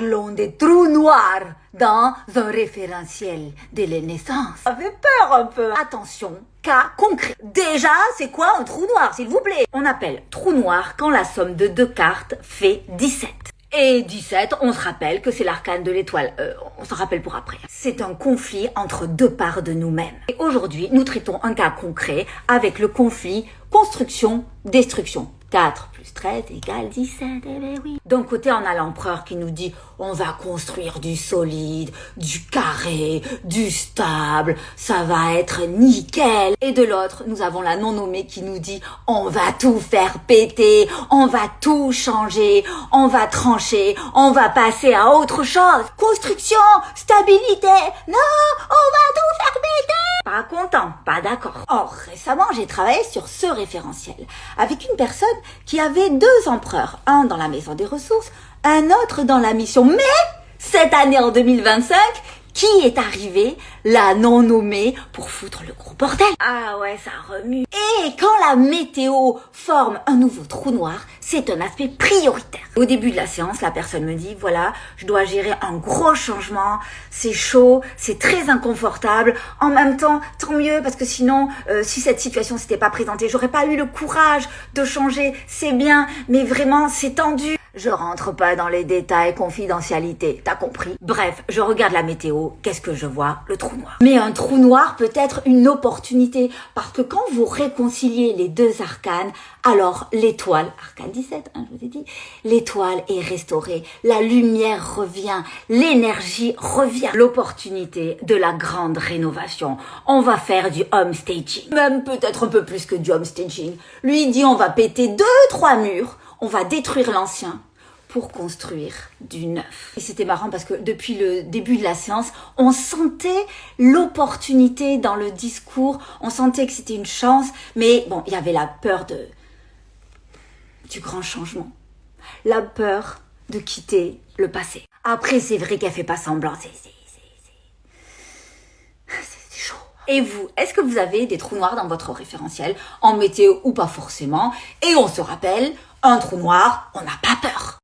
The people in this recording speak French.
Parlons des trous noirs dans un référentiel de la naissance. Ça fait peur un peu. Attention, cas concret. Déjà, c'est quoi un trou noir, s'il vous plaît? On appelle trou noir quand la somme de deux cartes fait 17. Et 17, on se rappelle que c'est l'arcane de l'étoile. On s'en rappelle pour après. C'est un conflit entre deux parts de nous-mêmes. Et aujourd'hui, nous traitons un cas concret avec le conflit construction-destruction. 4 plus 13 égale 17, eh ben oui. D'un côté, on a l'empereur qui nous dit on va construire du solide, du carré, du stable, ça va être nickel. Et de l'autre, nous avons la non-nommée qui nous dit on va tout faire péter, on va tout changer, on va trancher, on va passer à autre chose. Construction, stabilité, non, on va tout faire péter. Pas content, pas d'accord. Or, récemment, j'ai travaillé sur ce référentiel avec une personne qui avait deux empereurs, un dans la maison des ressources, un autre dans la mission. Mais cette année en 2025, qui est arrivé? La non nommée pour foutre le gros bordel. Ah ouais, ça remue. Et quand la météo forme un nouveau trou noir, c'est un aspect prioritaire. Au début de la séance, la personne me dit, voilà, je dois gérer un gros changement, c'est chaud, c'est très inconfortable. En même temps, tant mieux, parce que sinon, si cette situation s'était pas présentée, j'aurais pas eu le courage de changer. C'est bien, mais vraiment, c'est tendu. Je rentre pas dans les détails, confidentialité, t'as compris? Bref, je regarde la météo, qu'est-ce que je vois? Le trou noir. Mais un trou noir peut être une opportunité, parce que quand vous réconciliez les deux arcanes, alors l'étoile, arcane 17, je vous ai dit, l'étoile est restaurée, la lumière revient, l'énergie revient. L'opportunité de la grande rénovation. On va faire du home staging. Même peut-être un peu plus que du home staging. Lui dit on va péter 2-3 murs, on va détruire l'ancien pour construire du neuf. Et c'était marrant parce que depuis le début de la séance, on sentait l'opportunité dans le discours, on sentait que c'était une chance, mais bon, il y avait la peur du grand changement, la peur de quitter le passé. Après, c'est vrai qu'elle fait pas semblant, c'est chaud. Et vous, est-ce que vous avez des trous noirs dans votre référentiel, en météo ou pas forcément? Et on se rappelle, un trou noir, on n'a pas peur.